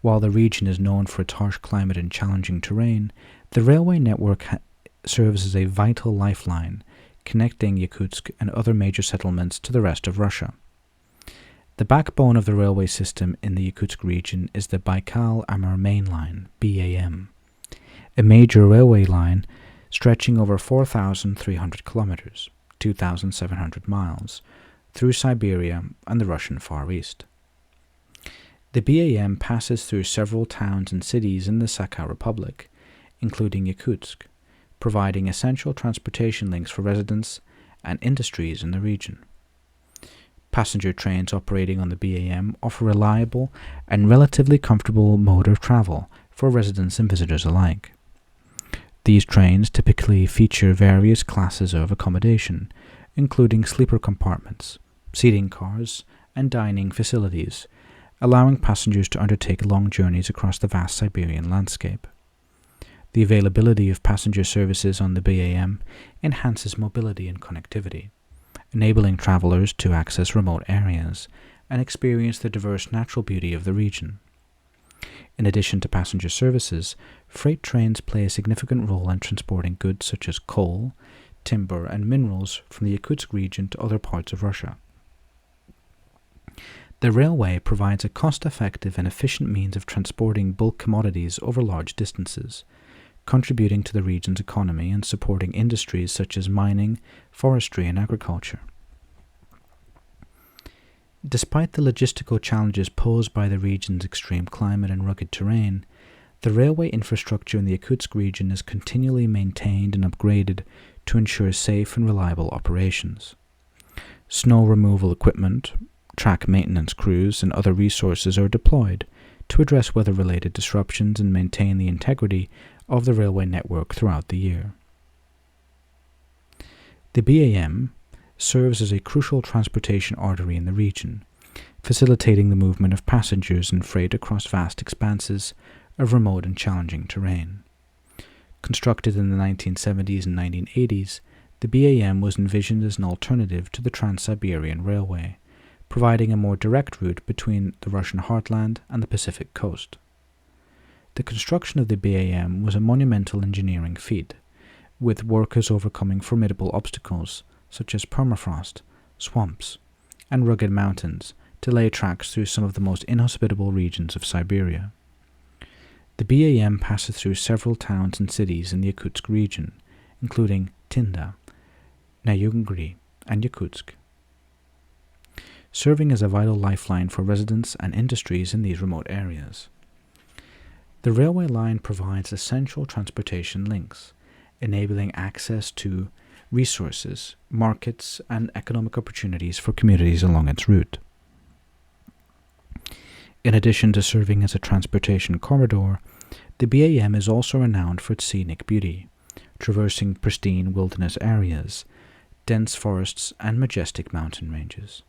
while the region is known for its harsh climate and challenging terrain, the railway network serves as a vital lifeline, connecting Yakutsk and other major settlements to the rest of Russia. The backbone of the railway system in the Yakutsk region is the Baikal-Amur Main Line, BAM, a major railway line stretching over 4,300 kilometers, 2,700 miles, through Siberia and the Russian Far East. The BAM passes through several towns and cities in the Sakha Republic, including Yakutsk, providing essential transportation links for residents and industries in the region. Passenger trains operating on the BAM offer reliable and relatively comfortable mode of travel for residents and visitors alike. These trains typically feature various classes of accommodation, including sleeper compartments, seating cars, and dining facilities, allowing passengers to undertake long journeys across the vast Siberian landscape. The availability of passenger services on the BAM enhances mobility and connectivity, enabling travelers to access remote areas and experience the diverse natural beauty of the region. In addition to passenger services, freight trains play a significant role in transporting goods such as coal, timber, and minerals from the Yakutsk region to other parts of Russia. The railway provides a cost-effective and efficient means of transporting bulk commodities over large distances, contributing to the region's economy and supporting industries such as mining, forestry, and agriculture. Despite the logistical challenges posed by the region's extreme climate and rugged terrain, the railway infrastructure in the Yakutsk region is continually maintained and upgraded to ensure safe and reliable operations. Snow removal equipment, track maintenance crews, and other resources are deployed to address weather-related disruptions and maintain the integrity of the railway network throughout the year. The BAM serves as a crucial transportation artery in the region, facilitating the movement of passengers and freight across vast expanses of remote and challenging terrain. Constructed in the 1970s and 1980s, the BAM was envisioned as an alternative to the Trans-Siberian Railway, providing a more direct route between the Russian heartland and the Pacific coast. The construction of the BAM was a monumental engineering feat, with workers overcoming formidable obstacles such as permafrost, swamps, and rugged mountains to lay tracks through some of the most inhospitable regions of Siberia. The BAM passes through several towns and cities in the Yakutsk region, including Tinda, Nayungri, and Yakutsk, serving as a vital lifeline for residents and industries in these remote areas. The railway line provides essential transportation links, enabling access to resources, markets, and economic opportunities for communities along its route. In addition to serving as a transportation corridor, the BAM is also renowned for its scenic beauty, traversing pristine wilderness areas, dense forests, and majestic mountain ranges.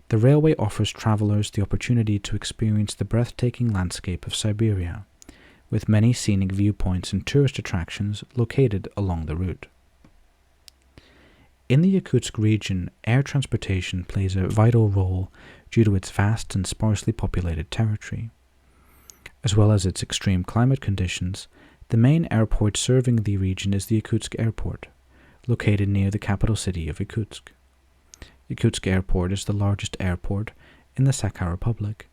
The railway offers travelers the opportunity to experience the breathtaking landscape of Siberia, with many scenic viewpoints and tourist attractions located along the route. In the Yakutsk region, air transportation plays a vital role due to its vast and sparsely populated territory. As well as its extreme climate conditions, the main airport serving the region is the Yakutsk Airport, located near the capital city of Yakutsk. Yakutsk Airport is the largest airport in the Sakha Republic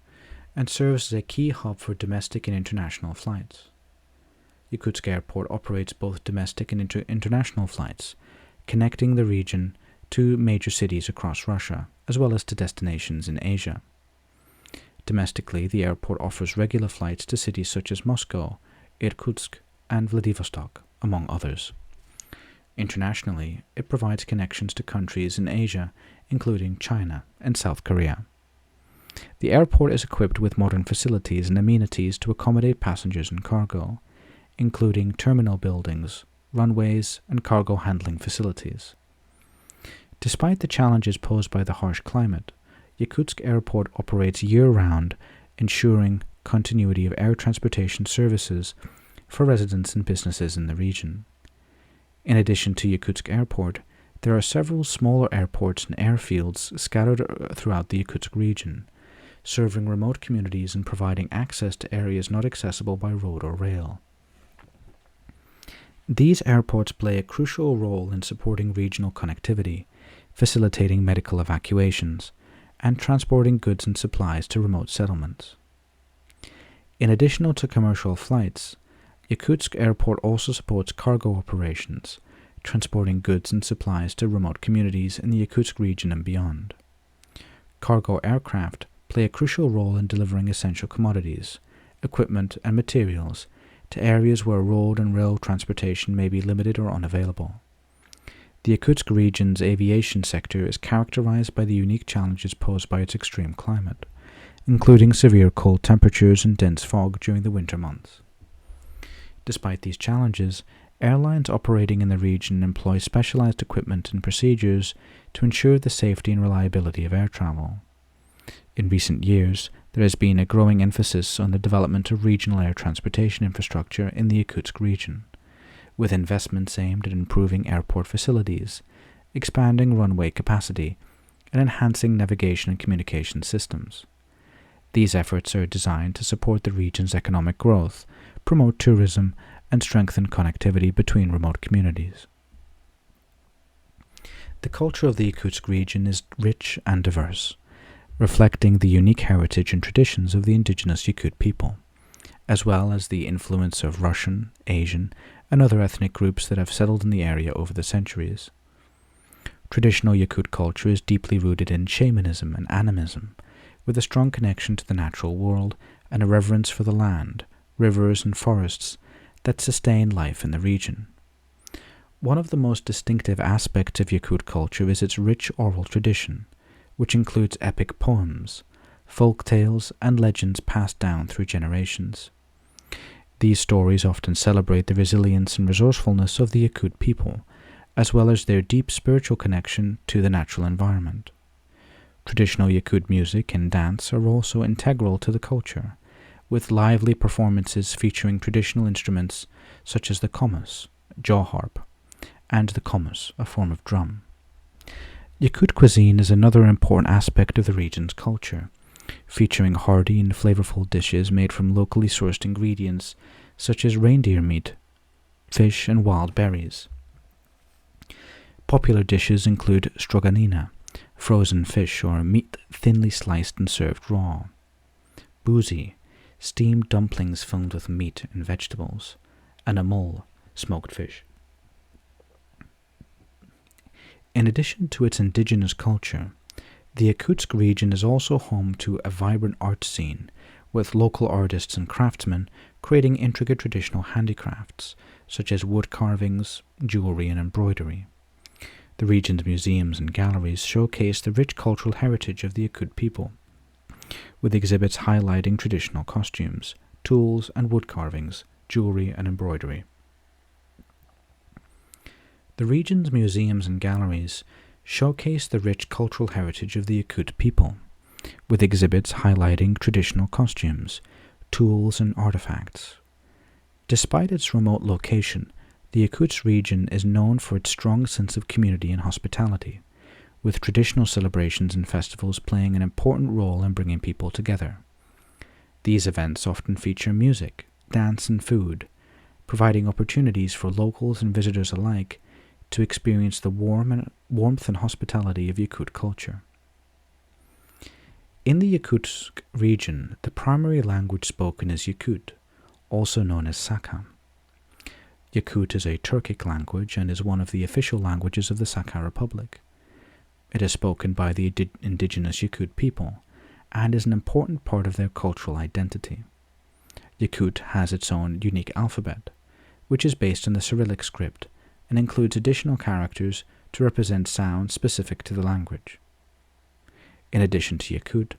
and serves as a key hub for domestic and international flights. Yakutsk Airport operates both domestic and international flights, connecting the region to major cities across Russia, as well as to destinations in Asia. Domestically, the airport offers regular flights to cities such as Moscow, Irkutsk, and Vladivostok, among others. Internationally, it provides connections to countries in Asia, including China and South Korea. The airport is equipped with modern facilities and amenities to accommodate passengers and cargo, including terminal buildings, runways, and cargo handling facilities. Despite the challenges posed by the harsh climate, Yakutsk Airport operates year-round, ensuring continuity of air transportation services for residents and businesses in the region. In addition to Yakutsk Airport, there are several smaller airports and airfields scattered throughout the Yakutsk region, serving remote communities and providing access to areas not accessible by road or rail. These airports play a crucial role in supporting regional connectivity, facilitating medical evacuations, and transporting goods and supplies to remote settlements. In addition to commercial flights, Yakutsk Airport also supports cargo operations, transporting goods and supplies to remote communities in the Yakutsk region and beyond. Cargo aircraft play a crucial role in delivering essential commodities, equipment, and materials to areas where road and rail transportation may be limited or unavailable. The Yakutsk region's aviation sector is characterized by the unique challenges posed by its extreme climate, including severe cold temperatures and dense fog during the winter months. Despite these challenges, airlines operating in the region employ specialized equipment and procedures to ensure the safety and reliability of air travel. In recent years, there has been a growing emphasis on the development of regional air transportation infrastructure in the Yakutsk region, with investments aimed at improving airport facilities, expanding runway capacity, and enhancing navigation and communication systems. These efforts are designed to support the region's economic growth, promote tourism, and strengthen connectivity between remote communities. The culture of the Yakutsk region is rich and diverse, reflecting the unique heritage and traditions of the indigenous Yakut people, as well as the influence of Russian, Asian, and other ethnic groups that have settled in the area over the centuries. Traditional Yakut culture is deeply rooted in shamanism and animism, with a strong connection to the natural world and a reverence for the land, rivers, and forests that sustain life in the region. One of the most distinctive aspects of Yakut culture is its rich oral tradition, which includes epic poems, folk tales, and legends passed down through generations. These stories often celebrate the resilience and resourcefulness of the Yakut people, as well as their deep spiritual connection to the natural environment. Traditional Yakut music and dance are also integral to the culture, with lively performances featuring traditional instruments such as the komus, jaw harp, and the komus, a form of drum. Yakut cuisine is another important aspect of the region's culture, featuring hearty and flavorful dishes made from locally sourced ingredients such as reindeer meat, fish, and wild berries. Popular dishes include stroganina, frozen fish or meat thinly sliced and served raw, buzi, steamed dumplings filled with meat and vegetables, and amol, smoked fish. In addition to its indigenous culture, the Yakutsk region is also home to a vibrant art scene, with local artists and craftsmen creating intricate traditional handicrafts, such as wood carvings, jewelry, and embroidery. The region's museums and galleries showcase the rich cultural heritage of the Yakut people, with exhibits highlighting traditional costumes, tools, and wood carvings, jewelry, and embroidery. The region's museums and galleries showcase the rich cultural heritage of the Yakut people, with exhibits highlighting traditional costumes, tools, and artifacts. Despite its remote location, the Yakutsk region is known for its strong sense of community and hospitality, with traditional celebrations and festivals playing an important role in bringing people together. These events often feature music, dance, and food, providing opportunities for locals and visitors alike to experience the warmth and hospitality of Yakut culture. In the Yakutsk region, the primary language spoken is Yakut, also known as Sakha. Yakut is a Turkic language and is one of the official languages of the Sakha Republic. It is spoken by the indigenous Yakut people and is an important part of their cultural identity. Yakut has its own unique alphabet, which is based on the Cyrillic script and includes additional characters to represent sounds specific to the language. In addition to Yakut,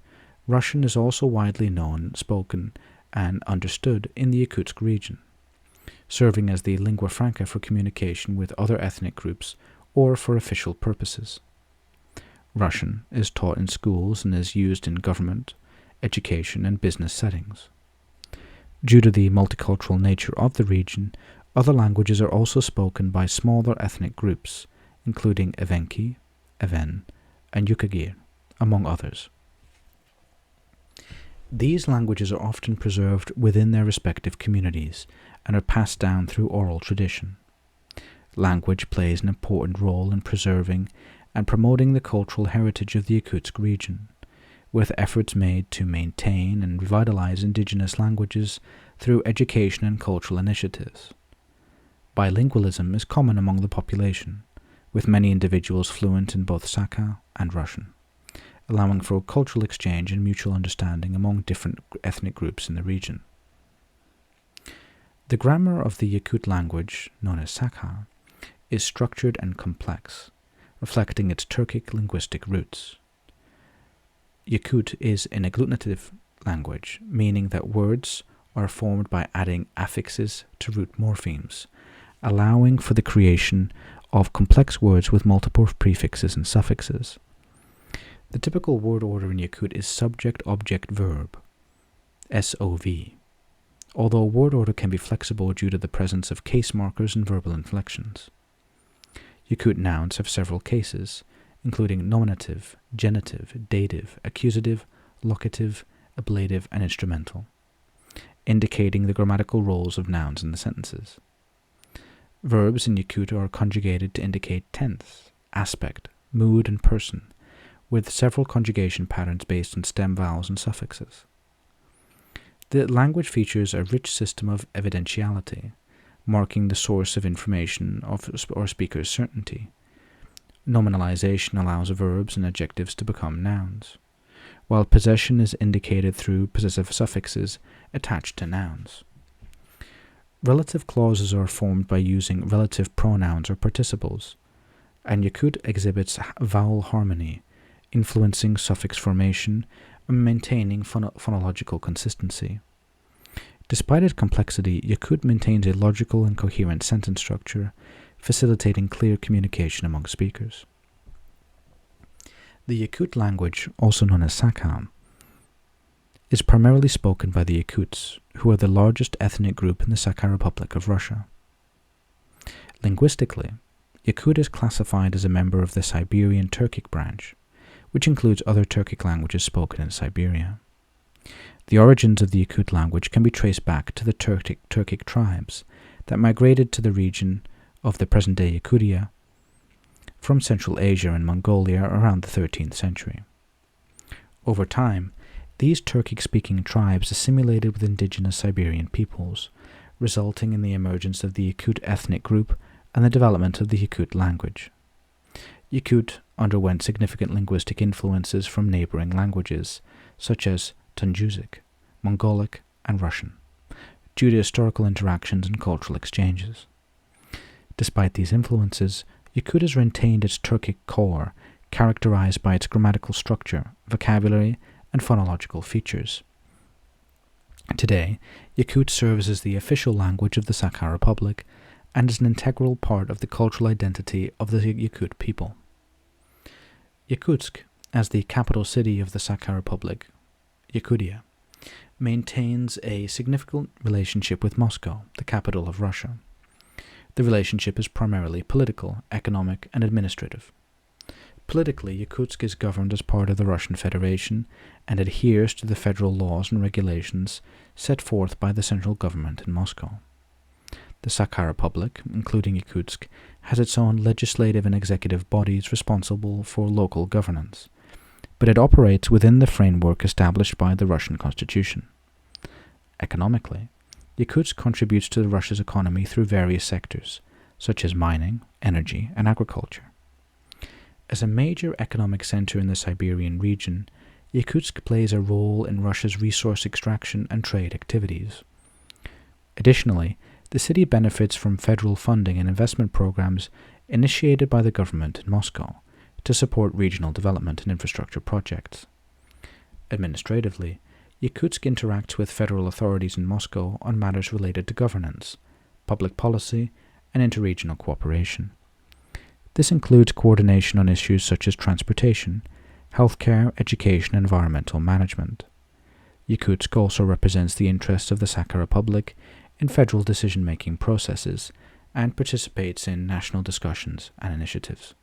Russian is also widely known, spoken, and understood in the Yakutsk region, serving as the lingua franca for communication with other ethnic groups or for official purposes. Russian is taught in schools and is used in government, education, and business settings. Due to the multicultural nature of the region, other languages are also spoken by smaller ethnic groups, including Evenki, Even, and Yukagir, among others. These languages are often preserved within their respective communities and are passed down through oral tradition. Language plays an important role in preserving and promoting the cultural heritage of the Yakutsk region, with efforts made to maintain and revitalize indigenous languages through education and cultural initiatives. Bilingualism is common among the population, with many individuals fluent in both Sakha and Russian, allowing for cultural exchange and mutual understanding among different ethnic groups in the region. The grammar of the Yakut language, known as Sakha, is structured and complex, reflecting its Turkic linguistic roots. Yakut is an agglutinative language, meaning that words are formed by adding affixes to root morphemes, allowing for the creation of complex words with multiple prefixes and suffixes. The typical word order in Yakut is subject-object-verb, SOV, although word order can be flexible due to the presence of case markers and verbal inflections. Yakut nouns have several cases, including nominative, genitive, dative, accusative, locative, ablative, and instrumental, indicating the grammatical roles of nouns in the sentences. Verbs in Yakut are conjugated to indicate tense, aspect, mood, and person, with several conjugation patterns based on stem vowels and suffixes. The language features a rich system of evidentiality, marking the source of information or speaker's certainty. Nominalization allows verbs and adjectives to become nouns, while possession is indicated through possessive suffixes attached to nouns. Relative clauses are formed by using relative pronouns or participles, and Yakut exhibits vowel harmony, influencing suffix formation and maintaining phonological consistency. Despite its complexity, Yakut maintains a logical and coherent sentence structure, facilitating clear communication among speakers. The Yakut language, also known as Sakha, is primarily spoken by the Yakuts, who are the largest ethnic group in the Sakha Republic of Russia. Linguistically, Yakut is classified as a member of the Siberian Turkic branch, which includes other Turkic languages spoken in Siberia. The origins of the Yakut language can be traced back to the Turkic tribes that migrated to the region of the present-day Yakutia from Central Asia and Mongolia around the 13th century. Over time, these Turkic-speaking tribes assimilated with indigenous Siberian peoples, resulting in the emergence of the Yakut ethnic group and the development of the Yakut language. Yakut underwent significant linguistic influences from neighboring languages, such as Tungusic, Mongolic, and Russian, due to historical interactions and cultural exchanges. Despite these influences, Yakut has retained its Turkic core, characterized by its grammatical structure, vocabulary, and phonological features. Today, Yakut serves as the official language of the Sakha Republic and is an integral part of the cultural identity of the Yakut people. Yakutsk, as the capital city of the Sakha Republic, Yakutia, maintains a significant relationship with Moscow, the capital of Russia. The relationship is primarily political, economic, and administrative. Politically, Yakutsk is governed as part of the Russian Federation and adheres to the federal laws and regulations set forth by the central government in Moscow. The Sakha Republic, including Yakutsk, has its own legislative and executive bodies responsible for local governance, but it operates within the framework established by the Russian Constitution. Economically, Yakutsk contributes to Russia's economy through various sectors, such as mining, energy, and agriculture. As a major economic center in the Siberian region, Yakutsk plays a role in Russia's resource extraction and trade activities. Additionally, The city benefits from federal funding and investment programs initiated by the government in Moscow to support regional development and infrastructure projects. Administratively, Yakutsk interacts with federal authorities in Moscow on matters related to governance, public policy, and interregional cooperation. This includes coordination on issues such as transportation, healthcare, education, and environmental management. Yakutsk also represents the interests of the Sakha Republic in federal decision-making processes and participates in national discussions and initiatives.